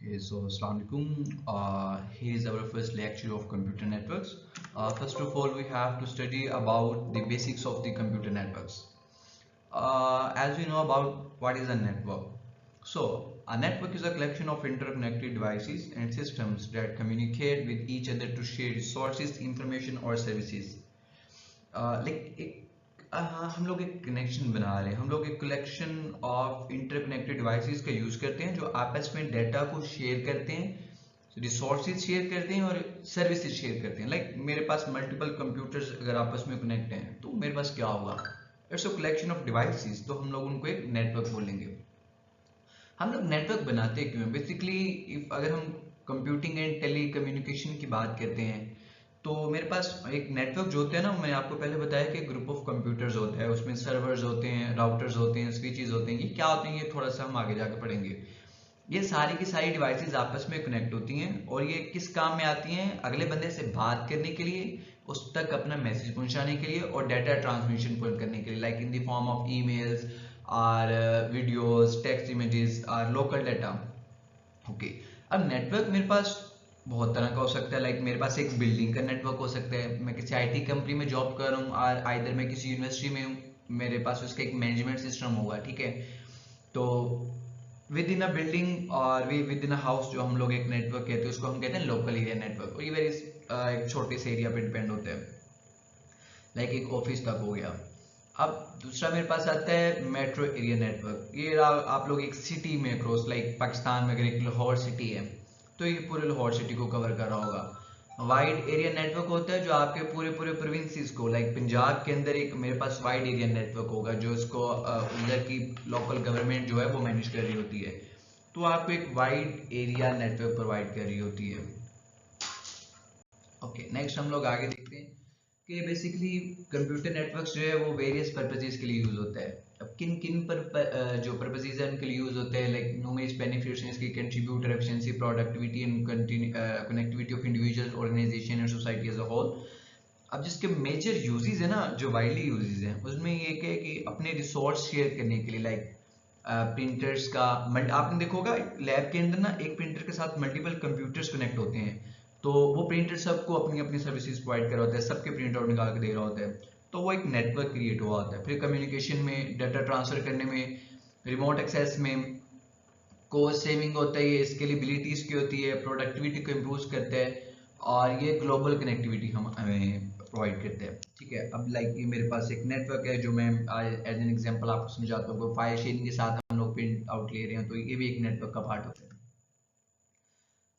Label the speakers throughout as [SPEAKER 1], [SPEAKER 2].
[SPEAKER 1] Okay, so Assalamualaikum. Here is our first lecture of computer networks. First of all, we have to study about the basics of the computer networks. As we know about what is a network. So, a network is a collection of interconnected devices and systems that communicate with each other to share resources, information or services. हम लोग एक connection बना रहे हैं, हम लोग एक collection of interconnected devices का यूज करते हैं जो आपस में डाटा को शेयर करते हैं, रिसोर्सेज शेयर करते हैं और सर्विसेज शेयर करते हैं। मेरे पास मल्टीपल कंप्यूटर्स अगर आपस में कनेक्ट हैं तो मेरे पास क्या होगा, it's a collection of devices, तो हम लोग उनको एक नेटवर्क बोलेंगे। हम लोग नेटवर्क बनाते क्यों हैं? बेसिकली अगर हम कंप्यूटिंग एंड टेली कम्युनिकेशन की बात करते हैं तो मेरे पास एक नेटवर्क जो होता है ना, मैंने आपको पहले बताया कि ग्रुप ऑफ कंप्यूटर्स होता है, उसमें सर्वर्स होते हैं, राउटर्स होते हैं, स्विचेस होते हैं। ये क्या होते हैं ये थोड़ा सा हम आगे जाकर पढ़ेंगे। ये सारी की सारी डिवाइसेस आपस में कनेक्ट होती हैं और ये किस काम में आती हैं? अगले बंदे से बात करने के लिए, उस तक अपना मैसेज पहुंचाने के लिए और डाटा ट्रांसमिशन करने के लिए, like in the form of emails और वीडियोस, टेक्स्ट इमेजेस और लोकल डाटा। ओके, अब नेटवर्क मेरे पास बहुत तरह का हो सकता है। मेरे पास एक बिल्डिंग का नेटवर्क हो सकता है, मैं किसी आईटी कंपनी में जॉब कर रहा हूँ और आइदर मैं किसी यूनिवर्सिटी में हूँ, मेरे पास उसका एक मैनेजमेंट सिस्टम होगा, ठीक है। तो विद इन अ बिल्डिंग और विद इन अ हाउस जो हम लोग एक नेटवर्क कहते हैं उसको हम कहते हैं लोकल एरिया नेटवर्क, और ये वेरी एक छोटे से एरिया पे डिपेंड होता है, लाइक एक ऑफिस तक हो गया। अब दूसरा मेरे पास आता है मेट्रो एरिया नेटवर्क। ये आप लोग एक सिटी में क्रॉस, लाइक पाकिस्तान में अगर एक लाहौर सिटी है तो ये पूरे लाहौर सिटी को कवर कर रहा होगा। वाइड एरिया नेटवर्क होता है जो आपके पूरे पूरे प्रोविंसेस को, लाइक पंजाब के अंदर एक मेरे पास वाइड एरिया नेटवर्क होगा जो इसको उधर की लोकल गवर्नमेंट जो है वो मैनेज कर रही होती है, तो आपको एक वाइड एरिया नेटवर्क प्रोवाइड कर रही होती है। ओके, नेक्स्ट हम लोग आगे देखते हैं कि बेसिकली कंप्यूटर नेटवर्क्स जो है वो वेरियस पर्पजेज के लिए यूज होता है। अब किन किन पर जो पर्पजेज है उनके लिए यूज होते हैं, लाइक नुमेरिक बेनिफिट्स हैं इसकी, contributor efficiency, productivity and connectivity of individual, organisation and society as a whole. अब जिसके मेजर यूजेस है ना, जो वाइडली यूजेस हैं, उसमें ये कि अपने रिसोर्स शेयर करने के लिए, लाइक प्रिंटर्स का आपने देखा होगा लैब के अंदर ना एक प्रिंटर के साथ मल्टीपल कंप्यूटर्स कनेक्ट होते हैं, तो वो प्रिंटर सबको अपनी अपनी सर्विसेज प्रोवाइड कर रहा होता है, सबके प्रिंट आउट निकाल के दे रहा होता है, तो वो एक नेटवर्क क्रिएट हुआ होता है। फिर कम्युनिकेशन में, डाटा ट्रांसफर करने में, रिमोट एक्सेस में, कोस्ट सेविंग होता है, ये स्केलेबिलिटी इसकी होती है, प्रोडक्टिविटी को इम्प्रूव करता है और ये ग्लोबल कनेक्टिविटी हम हमें प्रोवाइड करते हैं, ठीक है। अब लाइक ये मेरे पास एक नेटवर्क है जो मैं एज एन एग्जांपल आपको समझाता हूँ, फाइल शेयरिंग के साथ हम लोग प्रिंट आउट ले रहे हैं, तो ये भी एक नेटवर्क का पार्ट होता है।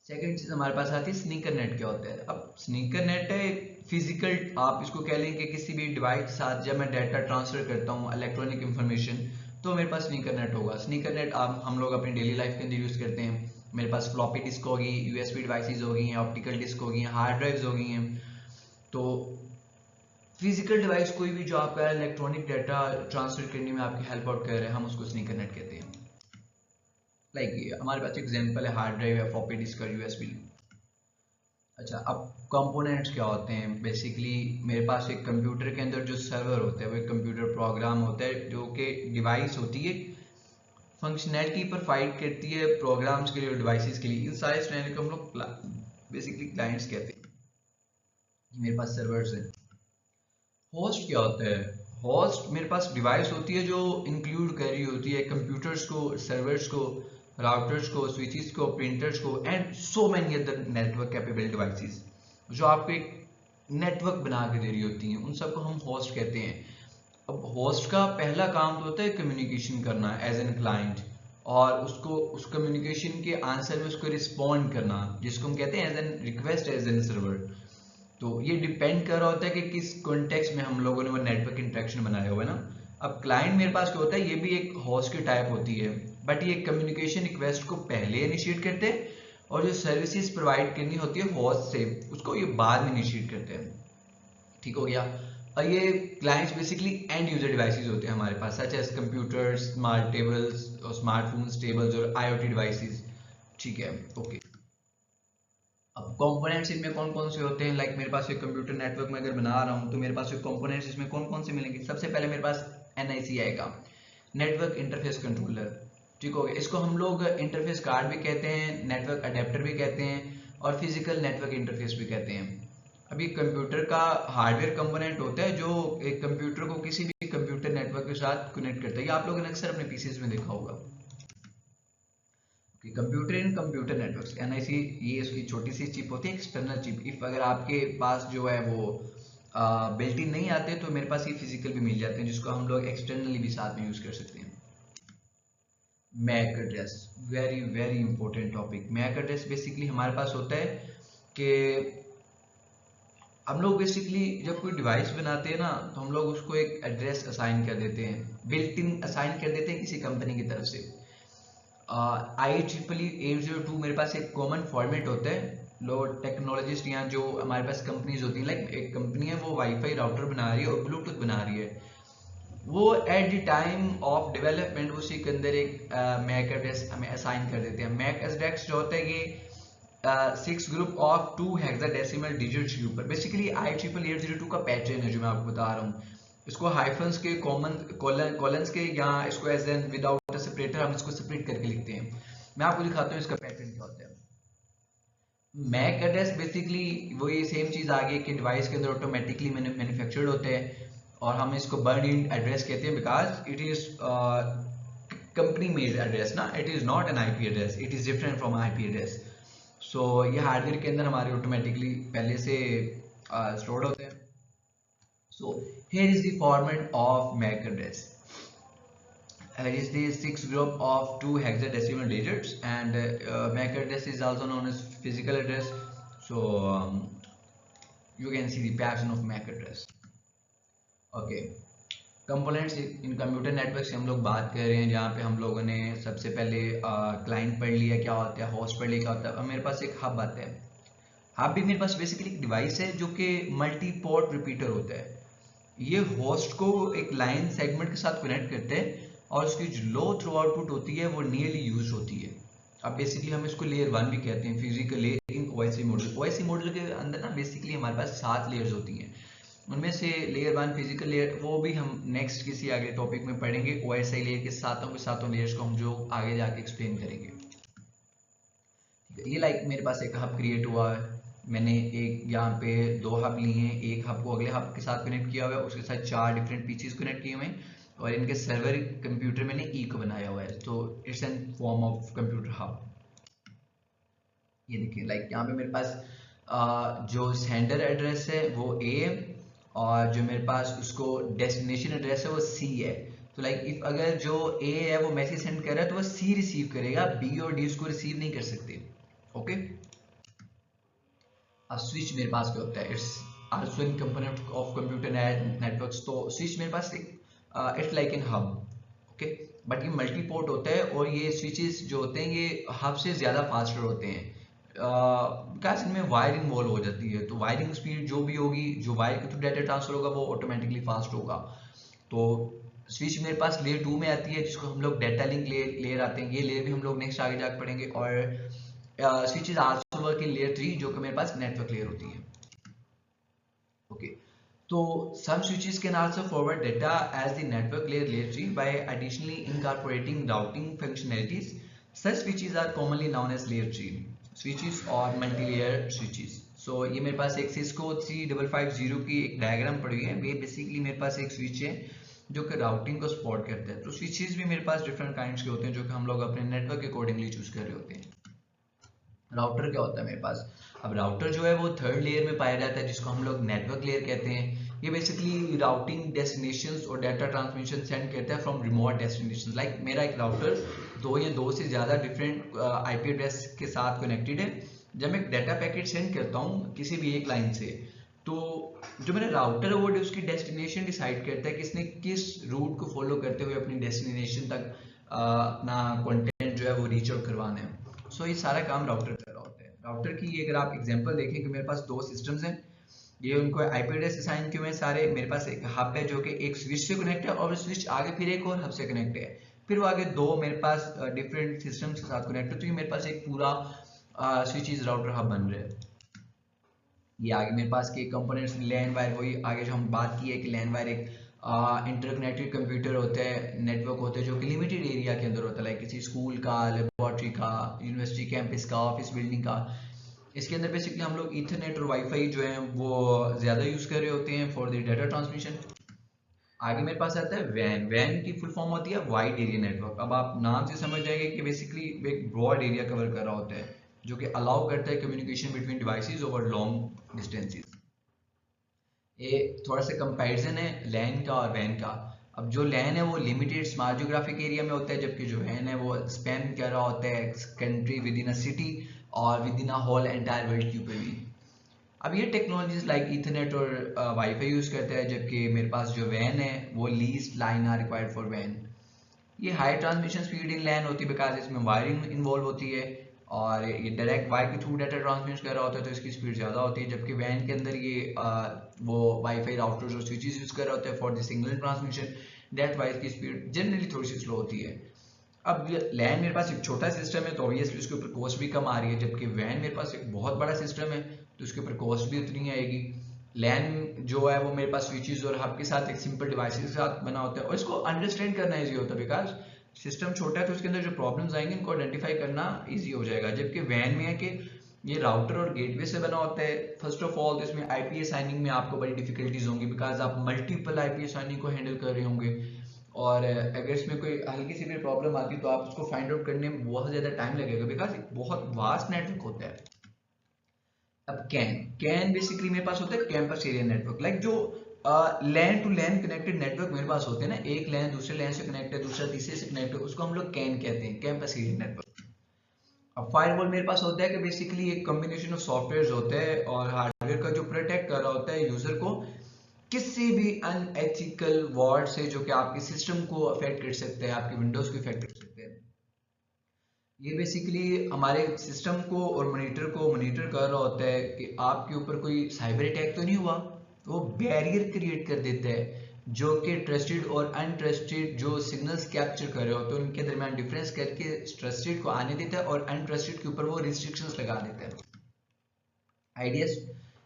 [SPEAKER 1] सेकेंड चीज हमारे पास आती है स्नीकर नेट। क्या होता है? अब स्नीकर नेट है फिजिकल, आप इसको कह लेंगे किसी भी डिवाइस के साथ जब मैं डाटा ट्रांसफर करता हूँ इलेक्ट्रॉनिक इंफॉर्मेशन, तो मेरे पास स्नीकर नेट होगा। स्नीकर नेट आप हम लोग अपनी डेली लाइफ के अंदर यूज करते हैं। मेरे पास फ्लॉपी डिस्क होगी, यूएसबी डिवाइसेस होगी, ऑप्टिकल डिस्क होगी, हार्ड ड्राइव्स होगी हैं। तो फिजिकल डिवाइस कोई भी जो आपका इलेक्ट्रॉनिक डाटा ट्रांसफर करने में आपकी हेल्प आउट कर रहे हैं, हम उसको स्नीकर नेट कहते हैं। लाइक हमारे पास एग्जांपल है हार्ड ड्राइव है, फ्लॉपी डिस्क और यूएसबी। अच्छा, अब कंपोनेंट्स क्या होते हैं? बेसिकली मेरे पास एक कंप्यूटर के अंदर जो सर्वर होता है वो एक कंप्यूटर प्रोग्राम होता है जो कि डिवाइस होती है, फंक्शनैलिटी प्रोवाइड करती है प्रोग्राम्स के लिए और डिवाइसेस के लिए। इन सारे स्टैंडर्ड को हम लोग बेसिकली क्लाइंट्स कहते हैं। मेरे पास सर्वर्स है। होस्ट क्या होता है? होस्ट मेरे पास डिवाइस होती है जो इंक्लूड कर रही होती है कंप्यूटर्स को, सर्वर्स को, राउटर्स को, स्विचेस को, प्रिंटर्स को and so many other network capable devices जो आपको एक नेटवर्क बना के दे रही होती हैं, उन सबको हम होस्ट कहते हैं। अब होस्ट का पहला काम तो होता है कम्युनिकेशन करना एज एन क्लाइंट, और उसको उस कम्युनिकेशन के आंसर में उसको रिस्पॉन्ड करना, जिसको हम कहते हैं as an request as an server. तो ये डिपेंड कर रहा होता है कि किस कॉन्टेक्स्ट में हम लोगों ने वो नेटवर्क इंटरेक्शन बनाया हुआ है ना। अब क्लाइंट मेरे पास क्या होता है, ये भी एक होस्ट की टाइप होती है, बट ये कम्युनिकेशन रिक्वेस्ट को पहले इनिशिएट करते हैं और जो सर्विसेज प्रोवाइड करनी होती है होस्ट से उसको ये बाद में इनिशिएट करते हैं, ठीक हो गया। और ये clients basically end user devices होते हैं हमारे पास, such as computers, smart tables और स्मार्टफोन्स, टेबल्स और आईओटी डिवाइसेस, ठीक है। ओके, अब कंपोनेंट्स इनमें कौन कौन से होते हैं? लाइक मेरे पास एक कंप्यूटर नेटवर्क में अगर बना रहा हूँ तो मेरे पास कंपोनेंट्स इसमें कौन कौन से मिलेंगे? सबसे पहले मेरे पास एनआईसी आएगा, नेटवर्क इंटरफेस कंट्रोलर। ठीक हो गया। इसको हम लोग इंटरफेस कार्ड भी कहते हैं, नेटवर्क अडेप्टर भी कहते हैं, और फिजिकल नेटवर्क इंटरफेस भी कहते हैं। अभी कंप्यूटर का हार्डवेयर कंपोनेंट होता है जो एक कंप्यूटर को किसी भी कंप्यूटर नेटवर्क के साथ कनेक्ट करता है। ये आप लोगों ने अक्सर अपने पीसीज में देखा होगा। कंप्यूटर इन कंप्यूटर नेटवर्क्स, एनआईसी, ये इसकी छोटी सी चिप होती है, एक्सटर्नल चिप। इफ अगर आपके पास जो है वो बिल्ट इन नहीं आते तो मेरे पास ये फिजिकल भी मिल जाते हैं, जिसको हम लोग एक्सटर्नली भी साथ में यूज कर सकते हैं। MAC address, very very important topic. MAC address basically हमारे पास होता है कि हम लोग बेसिकली जब कोई डिवाइस बनाते हैं ना, तो हम लोग उसको एक एड्रेस असाइन कर देते हैं, बिल्ट इन असाइन कर देते हैं किसी कंपनी की तरफ से। IEEE 802 मेरे पास एक कॉमन फॉर्मेट होता है। लोग टेक्नोलॉजिस्ट या जो हमारे पास कंपनीज होती हैं, लाइक एक कंपनी है वो वाईफाई राउटर बना रही है और ब्लूटूथ बना रही है, वो at the time of development उसी के अंदर एक मैक एड्रेस हमें असाइन कर देते हैं। मैक एड्रेस जो होता है ये 6 ग्रुप ऑफ 2 हेक्साडेसिमल डिजिट्स के ऊपर। बेसिकली IEEE 802 का पैटर्न है जो मैं आपको बता रहा हूँ। इसको हाइफन्स के, कॉमन कॉलन्स के, या इसको as an without a separator हम इसको सेपरेट करके लिखते हैं। मैं आपको दिखाता हूँ इसका पैटर्न क्या होता है। मैक एड्रेस बेसिकली वो ये सेम चीज आ गई कि डिवाइस के अंदर ऑटोमेटिकली मैन्युफैक्चर्ड होते हैं, और हम इसको बर्न इन एड्रेस कहते हैं because it is company made address ना, it is not an IP address, it is different from IP address. So ये हार्डवेयर के अंदर हमारे ऑटोमेटिकली पहले से स्टोर्ड होते हैं। So here is the format of MAC address. Here is the 6 group of 2 hexadecimal digits, and MAC address is also known as physical address. So you can see the pattern of MAC address. Okay. Components in computer network से हम लोग बात कर रहे हैं, जहाँ पे हम लोगों ने सबसे पहले क्लाइंट पढ़ लिया क्या होता है, होस्ट पढ़ लिया क्या होता है। अब मेरे पास एक हब आता है। हब भी मेरे पास बेसिकली एक डिवाइस है जो कि मल्टी पोर्ट रिपीटर होता है। ये होस्ट को एक लाइन सेगमेंट के साथ कनेक्ट करते हैं, और उसकी जो लो थ्रू आउटपुट होती है वो नियरली यूज होती है। अब बेसिकली हम इसको लेयर 1 भी कहते हैं, physical layer in OSI model. OSI model के अंदर ना बेसिकली हमारे पास 7 लेयर्स होती हैं, उनमें से लेयर 1 फिजिकल लेयर, वो भी हम नेक्स्ट किसी आगे टॉपिक में पढ़ेंगे। ओएसआई लेयर के सातों लेयर्स को हम जो आगे जाके एक्सप्लेन करेंगे। ये लाइक मेरे पास एक हब क्रिएट हुआ है, मैंने एक यहाँ पे 2 हब लिए हैं, एक हब को अगले हब के साथ कनेक्ट किया हुआ है, उसके साथ 4 डिफरेंट पीसीज कनेक्ट किए हुए हैं, और इनके सर्वर कंप्यूटर मैंने ई को बनाया हुआ है। तो it's an form of computer hub. ये देखिए लाइक यहाँ पे मेरे पास जो सेंडर एड्रेस है वो ए है, और जो मेरे पास उसको डेस्टिनेशन एड्रेस है वो सी है। तो लाइक इफ अगर जो ए है वो मैसेज सेंड कर रहा है तो वो सी रिसीव करेगा, बी और डी उसको रिसीव नहीं कर सकते। ओके। अब स्विच मेरे पास क्या होता है, it's also in component of computer networks. तो स्विच मेरे पास एक it's like in hub. Okay, but ये मल्टी पोर्ट होता है, और ये स्विचेस जो होते हैं ये हब से ज़्यादा फास्टर होते हैं, बिकॉज इनमें वायर इन्वॉल्व हो जाती है। तो वायरिंग स्पीड जो भी होगी, जो वायर के थ्रू डाटा ट्रांसफर होगा वो ऑटोमेटिकली फास्ट होगा। तो स्विच मेरे पास लेयर 2 में आती है, जिसको हम लोग डेटा लिंक लेयर आते हैं। ये लेयर भी हम लोग नेक्स्ट आगे जाकर पढ़ेंगे। और switches also work in layer 3, जो कि मेरे पास नेटवर्क लेयर होती है। ओके, तो some switches can also forward data as the network layer 3 by additionally incorporating routing functionalities. Such switches are commonly known as layer 3 switches or multi-layer switches. So ये मेरे पास एक Cisco 3550 की एक diagram पड़ी है। ये बेसिकली मेरे पास एक स्विच है जो कि राउटिंग को सपोर्ट करता है। तो स्विचेस भी मेरे पास डिफरेंट काइंड्स के होते हैं, जो कि हम लोग अपने नेटवर्क के अकॉर्डिंगली चूज कर रहे होते हैं। राउटर क्या होता है मेरे पास, अब राउटर जो है वो 3rd लेयर में पाया जाता है, जिसको हम लोग नेटवर्क लेयर कहते हैं। ये बेसिकली राउटिंग डेस्टिनेशंस और डाटा ट्रांसमिशन सेंड करता है फ्रॉम रिमोट डेस्टिनेशंस। लाइक मेरा एक राउटर 2 या 2 से ज़्यादा डिफरेंट आईपी एड्रेस के साथ कनेक्टेड है। जब मैं डाटा पैकेट सेंड करता हूँ किसी भी एक लाइन से, तो जो मेरा राउटर है वो उसकी डेस्टिनेशन डिसाइड करता है कि इसने किस रूट को फॉलो करते हुए अपनी डेस्टिनेशन तक अपना कंटेंट जो है वो रीच आउट करवाना है। सो ये सारा काम राउटर कर रहा होता है। राउटर की अगर आप एग्जांपल देखें कि मेरे पास 2 सिस्टम्स हैं, ये उनको आईपी एड्रेस असाइन किए हुए हैं सारे। मेरे पास एक हब है जो कि एक स्विच से कनेक्ट है, और स्विच आगे फिर एक और हब से कनेक्ट है, फिर वो आगे 2 मेरे पास डिफरेंट सिस्टम्स के साथ कनेक्ट है। तो ये मेरे पास एक पूरा स्विचेस राउटर हब बन रहा है। ये आगे मेरे पास के कंपोनेंट्स लैन वायर, वही आगे जो हम बात की है कि लैन वायर एक इंटरकनेक्टेड कंप्यूटर होते हैं, नेटवर्क होते हैं जो कि लिमिटेड एरिया के अंदर होता है, लाइक किसी स्कूल का, लेबोरेटरी का, यूनिवर्सिटी कैंपस का, ऑफिस बिल्डिंग का। इसके अंदर बेसिकली हम लोग ईथरनेट और वाईफाई जो है वो ज़्यादा यूज़ कर रहे होते हैं फॉर द डाटा ट्रांसमिशन। आगे मेरे पास आता है वैन। वैन की फुल फॉर्म होती है वाइड एरिया नेटवर्क। अब आप नाम से समझ जाएंगे कि बेसिकली एक ब्रॉड एरिया कवर कर रहा होता है, जो कि अलाउ करता है communication between devices over long distances. ये थोड़ा सा कंपैरिजन है लैन का और वैन का। अब जो लैन है वो लिमिटेड स्मॉल जियोग्राफिक एरिया में होता है, जबकि जो वैन है वो स्पैन कर रहा होता है country within a city और within a whole entire world के ऊपर भी। अब ये टेक्नोलॉजीज लाइक ईथरनेट और वाईफाई यूज करते हैं, जबकि मेरे पास जो वैन है वो leased line are required for वैन। ये high transmission speed in LAN होती है बिकॉज इसमें वायरिंग इन्वॉल्व होती है, और ये डायरेक्ट वायर के थ्रू डाटा ट्रांसमिट कर रहा होता है तो इसकी स्पीड ज़्यादा होती है। जबकि वैन के अंदर ये वो वाईफाई राउटर्स और स्विचेस यूज कर रहा होता है for the signal transmission, that wise की स्पीड जनरली थोड़ी सी स्लो होती है। अब लैन मेरे पास एक छोटा सिस्टम है तो ऑब्वियसली उसके ऊपर कॉस्ट भी कम आ रही है, जबकि वैन मेरे पास एक बहुत बड़ा सिस्टम है तो उसके ऊपर कॉस्ट भी उतनी आएगी। लैन जो है वो मेरे पास स्विचेस और हब के साथ एक सिंपल डिवाइस के साथ बना होता है और इसको अंडरस्टैंड करना इजी होता है बिकॉज सिस्टम छोटा है तो उसके अंदर जो प्रॉब्लम्स आएंगे उनको आइडेंटिफाई करना इजी हो जाएगा। जबकि वैन में है कि ये राउटर और गेटवे से बना होता है फर्स्ट ऑफ ऑल, तो इसमें आईपी असाइनिंग में आपको बड़ी डिफिकल्टीज होंगी बिकॉज आप मल्टीपल आईपी असाइनिंग को हैंडल कर रहे होंगे, और अगर इसमें कोई हल्की सी भी प्रॉब्लम आती है तो आप उसको फाइंड आउट करने में बहुत ज़्यादा टाइम लगेगा बिकॉज एक बहुत वास्ट नेटवर्क होता है। अब कैन कैन बेसिकली मेरे पास होता है कैंपस एरिया नेटवर्क, लाइक जो लैन टू लैन कनेक्टेड नेटवर्क मेरे पास होते हैं ना, एक लैन दूसरे लैन से कनेक्ट है, दूसरा तीसरे से कनेक्ट है, उसको हम लोग कैन कहते हैं, कैंपस एरिया नेटवर्क। अब फायरवॉल मेरे पास होता है कि बेसिकली एक कॉम्बिनेशन ऑफ सॉफ्टवेयर होते हैं और हार्डवेयर का जो प्रोटेक्ट कर रहा होता है यूजर को किसी भी अनएथिकल वर्ड से जो कि आपके सिस्टम को अफेक्ट कर सकते हैं, आपके विंडोज को इफेक्ट कर सकते हैं। ये बेसिकली हमारे सिस्टम को और मॉनिटर को मॉनिटर कर रहा होता है कि आपके ऊपर कोई साइबर अटैक तो नहीं हुआ, तो वो बैरियर क्रिएट कर देता है जो कि ट्रस्टेड और अनट्रस्टेड जो सिग्नल्स कैप्चर कर रहे होते हैं उनके दरमियान डिफरेंस करके ट्रस्टेड को आने देता है और अनट्रस्टेड के ऊपर वो रिस्ट्रिक्शंस लगा देता है। आईडीएस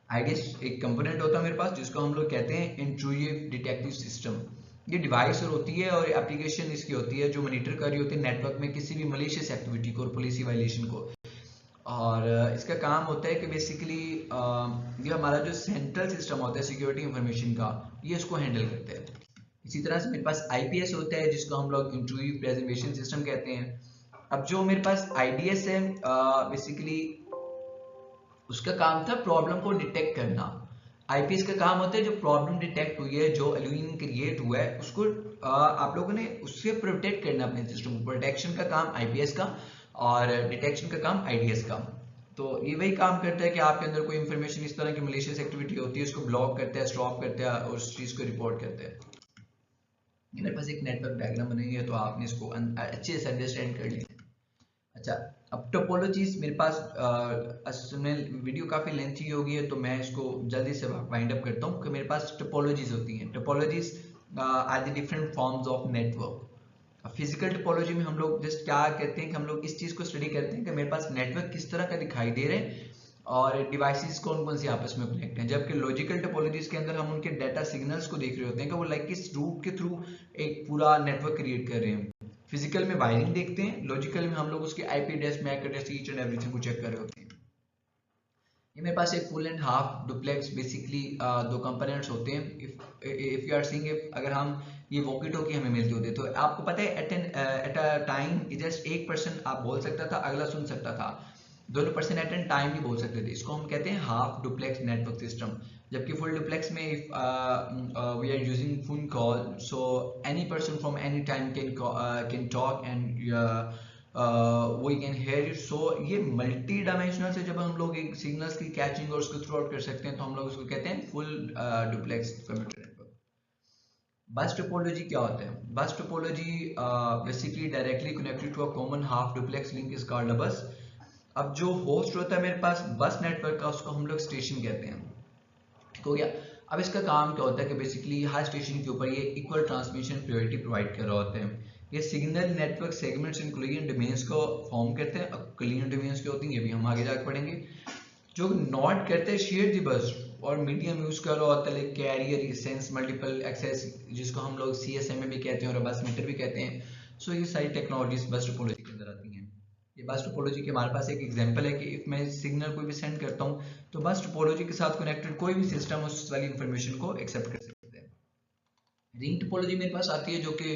[SPEAKER 1] आईडीएस एक कंपोनेंट होता है मेरे पास जिसको हम लोग कहते हैं इंट्रूसिव डिटेक्टिव सिस्टम। ये डिवाइस और होती है और एप्लीकेशन इसकी होती है जो मॉनिटर कर रही होती है नेटवर्क में किसी भी मलिशियस एक्टिविटी को और पॉलिसी वायलेशन को। और इसका काम होता है कि बेसिकली ये हमारा जो सेंट्रल सिस्टम होता है सिक्योरिटी इंफॉर्मेशन का, ये इसको हैंडल करता है। इसी तरह से मेरे पास आईपीएस होता है जिसको हम लोग इंट्रूसिव प्रेजर्वेशन सिस्टम कहते हैं। अब जो मेरे पास आईडीएस है बेसिकली उसका काम था प्रॉब्लम को डिटेक्ट करना। आईपीएस का काम होता है जो प्रॉब्लम डिटेक्ट हुई है, जो एल्यूमिनियम क्रिएट हुआ है उसको आप लोगों ने उससे प्रोटेक्ट करना अपने सिस्टम को। प्रोटेक्शन का काम आईपीएस का और डिटेक्शन का काम आईडीएस का। तो ये वही काम करता है कि आपके अंदर कोई इंफॉर्मेशन इस तरह की मलिशियस एक्टिविटी होती है उसको ब्लॉक करता है, स्टॉप करता है और उस चीज को रिपोर्ट करता है। ये मेरे पास एक नेटवर्क डायग्राम बनी हुई है तो आपने इसको अच्छे से अंडरस्टैंड कर लिया। अच्छा, अब टोपोलॉजीज मेरे पास असल में वीडियो काफ़ी लेंथी हो गई है तो मैं इसको जल्दी से वाइंड अप करता हूँ कि मेरे पास टोपोलॉजीज होती हैं। Topologies are the different forms of network. Physical topology में हम लोग जस्ट क्या कहते हैं कि हम लोग इस चीज़ को स्टडी करते हैं कि मेरे पास नेटवर्क किस तरह का दिखाई दे रहे हैं और डिवाइसेस कौन कौन सी आपस में कनेक्ट हैं। जबकि लॉजिकल टोपोलॉजीज के अंदर हम उनके डाटा सिग्नल्स को देख रहे होते हैं कि वो लाइक किस रूट के थ्रू एक पूरा नेटवर्क क्रिएट कर रहे हैं। फिजिकल में वायरिंग देखते हैं, लॉजिकल में हम लोग उसके IP address, MAC address, each and everything को चेक कर रहे होते हैं। ये मेरे पास एक full and half duplex basically दो कंपोनेंट्स होते हैं। इफ यू आर सीइंग, अगर हम ये वॉकी टॉकी हमें मिलती होती है तो आपको पता है एट अ टाइम जस्ट एक पर्सन आप बोल सकता था, अगला सुन सकता था, दोनों पर्सन एट एन टाइम नहीं बोल सकते थे। इसको हम कहते हैं हाफ डुप्लेक्स नेटवर्क सिस्टम। जबकि फुल डुप्लेक्स में if we are using phone call so any person from any time can talk and we can hear it. So ये मल्टी डायमेंशनल से जब हम लोग एक सिग्नल्स की कैचिंग और उसको थ्रू आउट कर सकते हैं तो हम लोग उसको कहते हैं full duplex computer network. Bus topology क्या होता है? Bus topology basically directly connected to a common half duplex link is called a bus. अब जो होस्ट होता है मेरे पास बस नेटवर्क का उसको हम लोग स्टेशन कहते हैं, ठीक हो गया। अब इसका काम क्या होता है कि बेसिकली हर स्टेशन के ऊपर ये इक्वल ट्रांसमिशन प्रायोरिटी प्रोवाइड कर रहा होता है। ये signal network segments and clear domains को फॉर्म करते हैं। अब क्लियर डोमेन्स क्या होती हैं ये भी हम आगे जाकर पढ़ेंगे। जो नॉट करते हैं शेयर दी बस, और मीडियम यूज का होता है like carrier, sense, multiple access, जिसको हम लोग CSMA भी कहते हैं और बस मीटर भी कहते हैं। सो ये सारी टेक्नोलॉजीज बस टोपोलॉजी के अंदर आती हैं। ये बस टोपोलॉजी के हमारे पास एक एग्जांपल है कि इफ मैं सिग्नल कोई भी सेंड करता हूँ तो बस टोपोलॉजी के साथ कनेक्टेड कोई भी सिस्टम उस वाली इंफॉर्मेशन को एक्सेप्ट कर सकते हैं। रिंग टोपोलॉजी मेरे पास आती है जो कि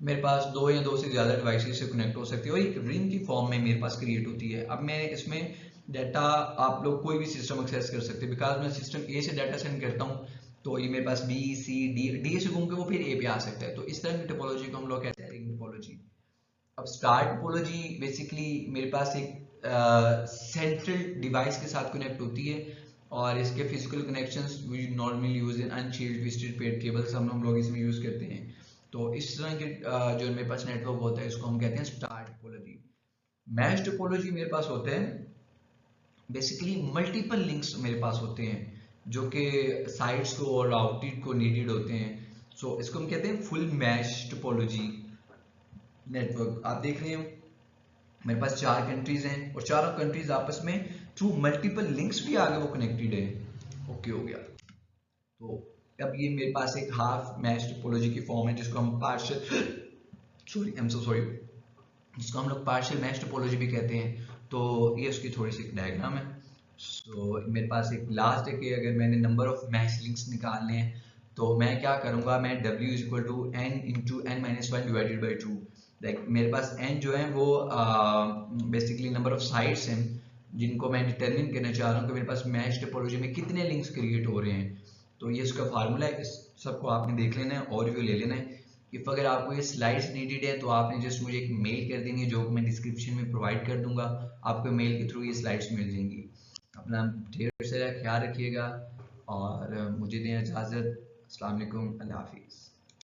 [SPEAKER 1] मेरे पास दो या दो से ज़्यादा डिवाइसेस से कनेक्ट हो सकती है और एक रिंग की फॉर्म में मेरे पास क्रिएट होती है। अब मैं इसमें डाटा आप लोग कोई भी सिस्टम एक्सेस कर सकते हैं, बिकॉज मैं सिस्टम ए से डाटा सेंड करता हूँ तो ये मेरे पास बी सी डी से घूम के वो फिर ए पे आ सकता है। तो इस तरह की टोपोलॉजी को हम लोग कहते हैं रिंग टोपोलॉजी। अब स्टार टोपोलॉजी बेसिकली मेरे पास एक सेंट्रल डिवाइस के साथ कनेक्ट होती है और इसके physical connections we normally use in unshielded twisted pair cables हम लोग इसमें यूज करते हैं। तो इस तरह के जो मेरे पास नेटवर्क होता है इसको हम कहते हैं स्टार टोपोलॉजी। मैश टोपोलॉजी मेरे पास होते हैं बेसिकली मल्टीपल लिंक्स मेरे पास होते हैं जो कि साइट्स को और राउटेड को नीडेड होते हैं। सो इसको हम कहते हैं फुल मैश टोपोलॉजी नेटवर्क। आप देख रहे हो मेरे पास 4 कंट्रीज हैं और चारों कंट्रीज आपस में थ्रू मल्टीपल लिंक्स भी आगे वो कनेक्टेड है। ओके हो गया। तो अब ये मेरे पास एक हाफ मैश टोपोलॉजी की फॉर्म है जिसको हम पार्शियल सॉरी जिसको हम लोग पार्शियल मैश टोपोलॉजी भी कहते हैं। तो ये उसकी थोड़ी सी डायग्राम है। सो मेरे पास एक लास्ट है कि अगर मैंने नंबर ऑफ मैश लिंक्स निकालने हैं तो मैं क्या करूंगा, मैं W equal to n into n-1 divided by 2। Like मेरे पास n जो है वो बेसिकली नंबर ऑफ साइट्स हैं जिनको मैं डिटरमिन करना चाह रहा हूँ कि मेरे पास मैश टोपोलॉजी में कितने लिंक्स क्रिएट हो रहे हैं। तो ये इसका फार्मूला है, इस सबको आपने देख लेना है और व्यू ले लेना है। इफ अगर आपको ये स्लाइड्स नीडेड है तो आपने जस्ट मुझे एक मेल कर देनी है जो मैं डिस्क्रिप्शन में प्रोवाइड कर दूंगा, आपको मेल के थ्रू ये स्लाइड्स मिल जाएंगी। अपना ढेर सारा ख्याल रखिएगा और मुझे दें इजाज़त। अस्सलाम वालेकुम, अल्लाह हाफिज़।